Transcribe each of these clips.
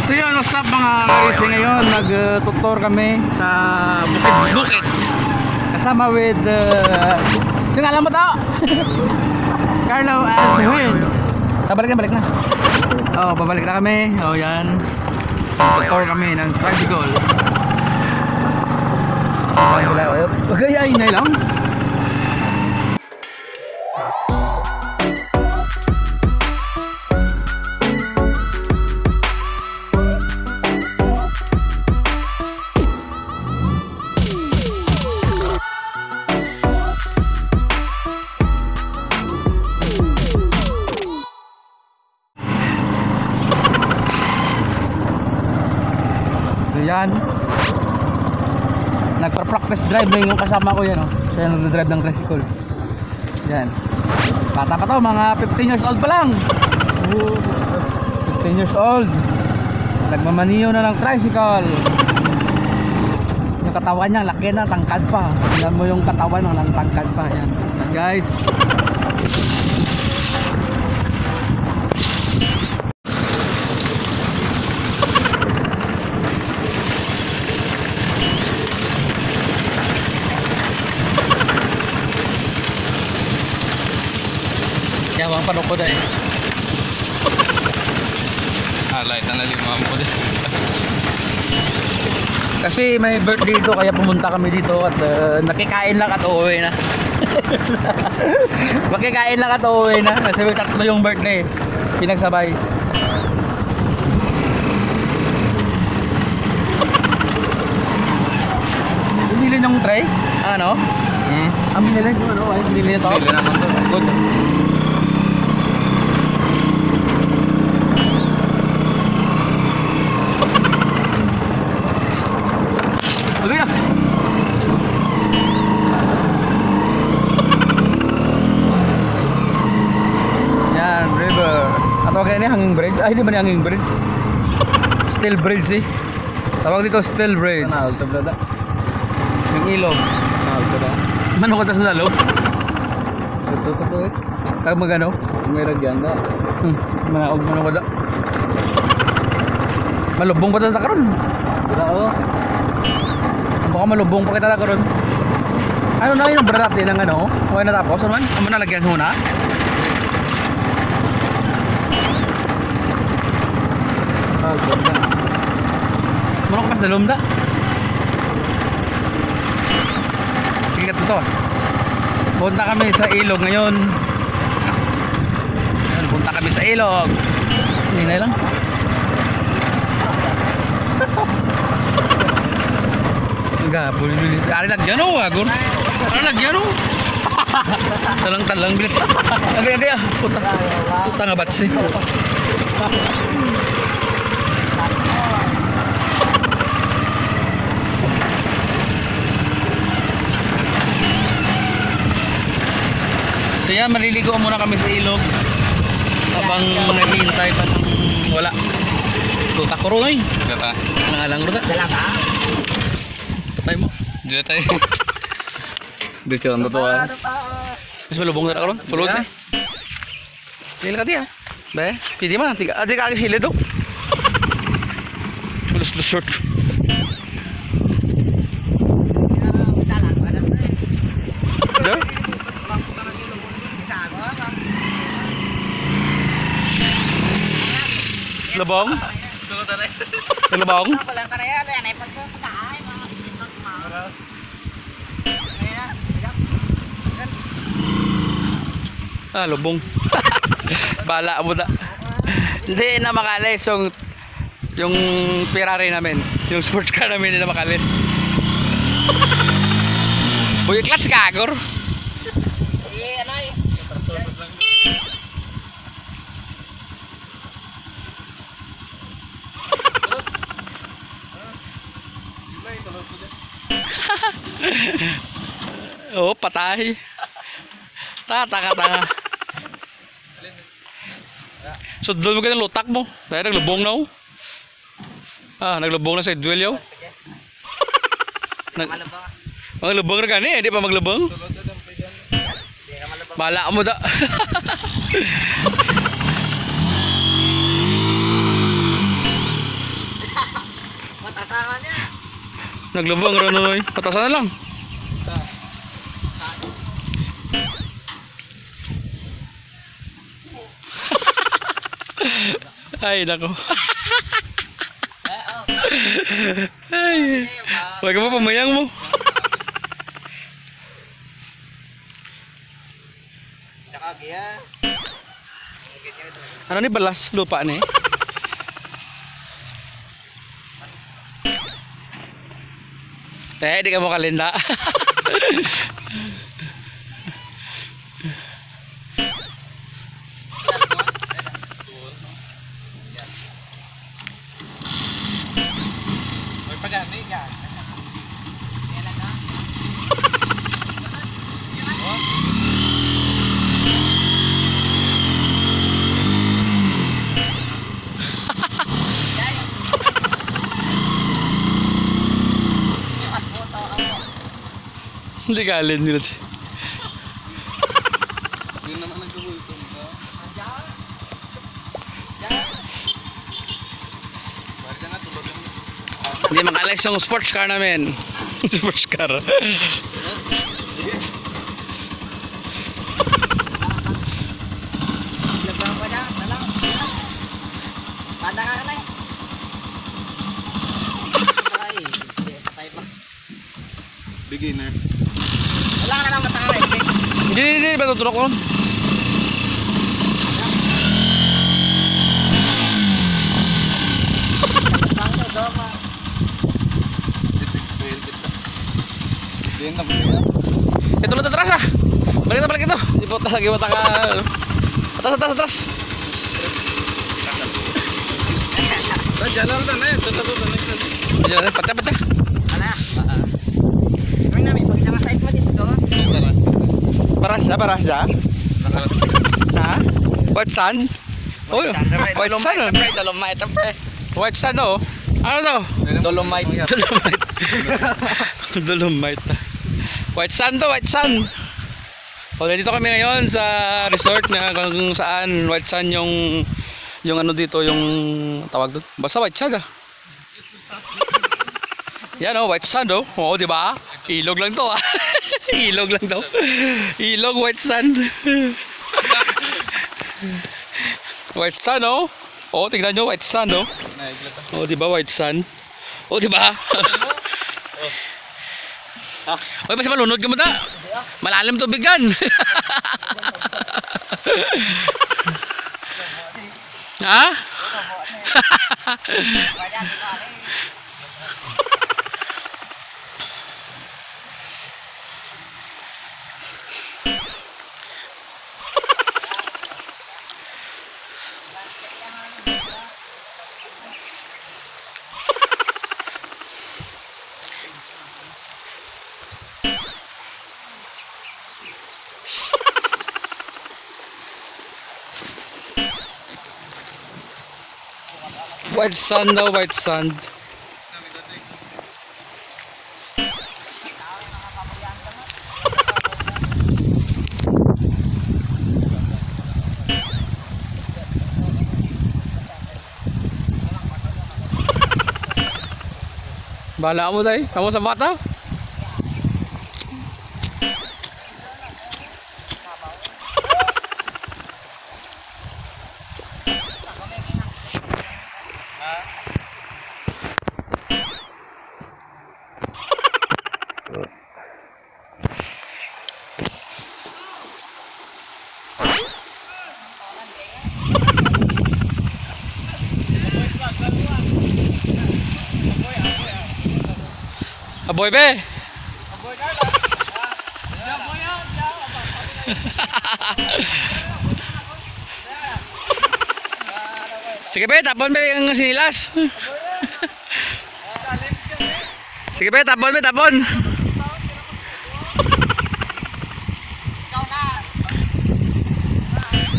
So yun, what's up mga ka-racing, ngayon mag-tutor kami sa bukid kasama with sino alam mo to? Carlo and Suhin. Balik na oh, babalik na kami. Oh yan, tutor kami ng tricycle. Ay na lang. Yan, nagpa-practice drive na yung kasama ko yan, oh. Siya nagdadrive ng tricycle. Yan, bata pa to, mga 15 years old pa lang. 15 years old, nagmamaniyo na ng tricycle. Yung katawan niya laki na, tangkad pa. Tingnan mo yung katawan ng tangkad pa. Yan, yan guys. Yawang panok ko dahil light na limam ko dahil kasi may birthday dito kaya pumunta kami dito at nakikain lang at uuwi na. Makikain lang at uuwi na kasi may tatlo yung birthday pinagsabay. Binili ng tray? Ano? Ang binili yung ano? Binili ito? Binili naman ito. Good. Yan, river. Tawag ini hanging bridge. Ay, di ba ni hanging bridge? Steel bridge eh. Tawag dito steel bridge. Ano ito brada? Yung ilog. Ano ito da? Mano ko tas na loob? Ito eh. Tawag magano? May ragyan da. Manaog mano ko da. Malubong pa tas na karon. Oo. Baka malubong pa kita na karon. Ano na yung brad natin ng ano? Okay na tapos naman? Ano na lagyan muna? Ganda. Muna ko pas na lumda. Sige ka to. Punta kami sa ilog ngayon. Punta kami sa ilog. Hinay lang. Gabol dulu. Ari lagyan o agon. Ari lagyan o. Talang bilis. Agay ah. Puta nga batsi. So yan, maliligo muna kami sa ilog habang naghihintay pa ng wala. Tuta ko rin. Gata. Nangalang ruta. Galata. Tayo mo. Diyan tayo. Dito ang totoo. Mas malubong na karon. Pulot eh. Dili ka tiya. Be, pidi man tiga. Adi ka silid do. Pulos short. Diyan. Lebong? Lebong? Ah, lubong. Bala mo da. Hindi na makalis yung Ferrari namin. Yung sports car namin hindi na makalis. Uy, clutch ka, Agor? Ano eh? Oh, patay. Tanga. So doon mo ka ng lutak mo. Dahil naglubong na oh. Naglubong na sa duel yaw. Maglubong na gani, hindi pa maglubong. Bala mo da. Naglubong ron noy. Patasan na lang. Ay, nako. Ay. Wag mo pamayang mo. Ano ni balas lupa ni? Di ka mo kalinda. Hindi kalin nila siya. Yun naman nagkabultong ka. Hindi makalis yung sports car namin. Sports car. Beginners. Wala ka na lang matangay. Hindi, ba tutulok ko nun? Ito lang atras ah. Balik ito. Di po lagi mata ka. Atras. Jalan na eh. Tuta. Jalan patah. Ala. Ano na may pagkita nga site mo dito. Paras ja? Ha? White sand? Oh, white sand. Dolomite. White sand oh. Ano to? Dolomite. Dolomite. White sand to, white sand. Okay, dito kami ngayon sa resort na kung saan white sand yung ano dito, yung tawag doon. Basta white sand ah. Yan oh, white sand oh. Oo, di ba? Ilog lang to ah. Ilog lang to. Ilog, white sand. White sand oh. Oo, tingnan nyo, white sand oh. Oo, di ba white sand? Oo, di ba? Oy, basta malunod ka mo ta. Malalim tubig yan. Ha? White sand daw, white sand. Bahala mo tayo, kamu sa bata? Aboy be. Sige be, tapon be ang sinilas. Sige be, tapon be, tapon.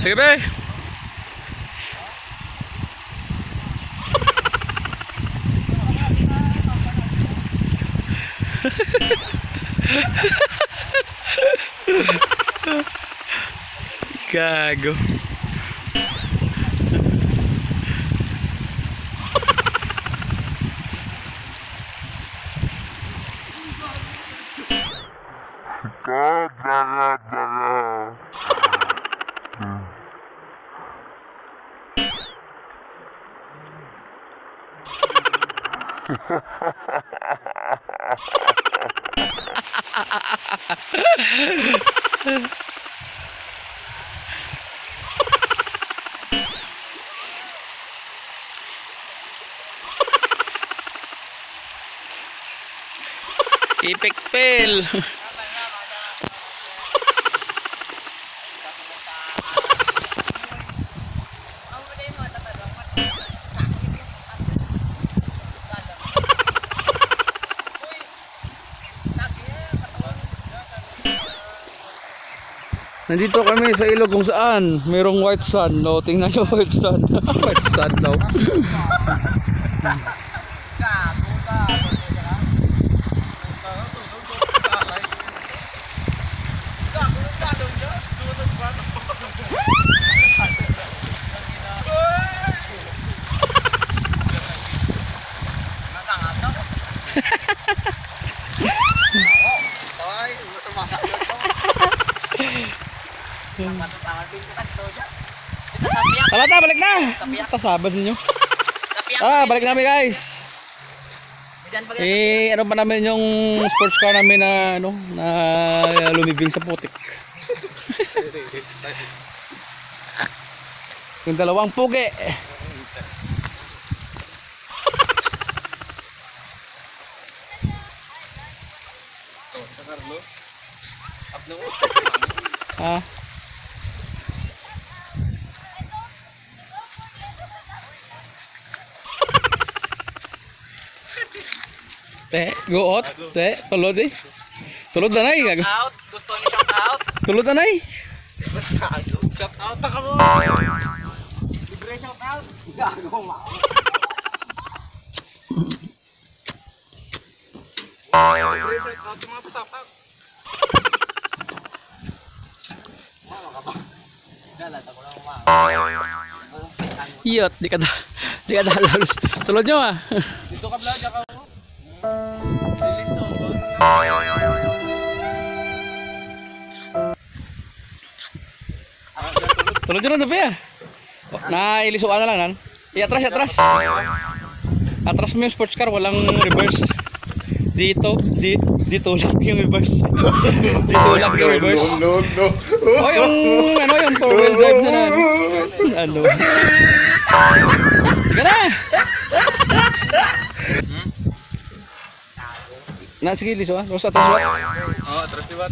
Sige be. Gago. Epic fail. Nandito kami sa ilog kung saan mayroong white sand. No, tingnan nyo white sand. White sand daw. Talata, balik na! Pasabad ninyo. Balik namin guys. Ano pa namin yung sports car namin na ano, na lumibing sa putik. Yung dalawang pugi. Ah. Go out. Tulod eh. Tulod na nay. Out. Gusto ni shout out. Tulod na nay. Shout out ka mo. Libre shout out. Gago mo. Libre shout out mga pasapak. Iyot, di ka dalos. Tulod nyo ah. Dito ka vlog ako. Tulod nyo na ah. Nailisuan na lang nan. Atras. Atras mo yung sports car, walang reverse. Dito lang yung reverse. Dito lang yung reverse. No. Oh, yung ano, yung 4-wheel drive na ano. Sige na. Sige, liso ah. Terus atras wat. Oh, atras liwat.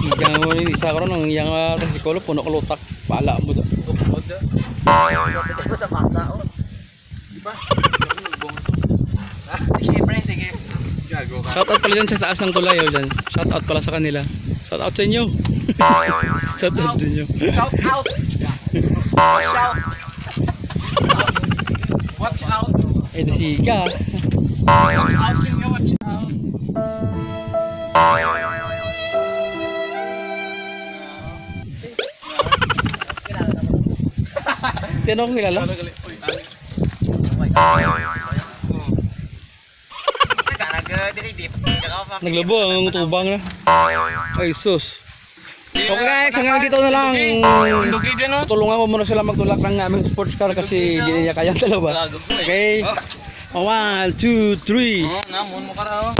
Iyang mo ni isa karon ang iyang tricycle puno ka lutak. Pala mo do. Dito sa pasa oh. Di ba? Sige, pre, sige. Gago ka. Shout out pala dyan sa taas ng tulayaw dyan. Shout out pala sa kanila. Shout out sa inyo. Shout out sa inyo. Shout out. Watch out. Eh, si Ika. Watch out, Kinga, watch out. Tinong kilala? Naglabo ang tubang na. Ay sus. Okay guys, hanggang dito na lang. Tulungan ko muna sila magtulak ng aming sports car kasi hindi niya kayang dalawa. Okay. 1, 2, 3. Namon mo ka raw.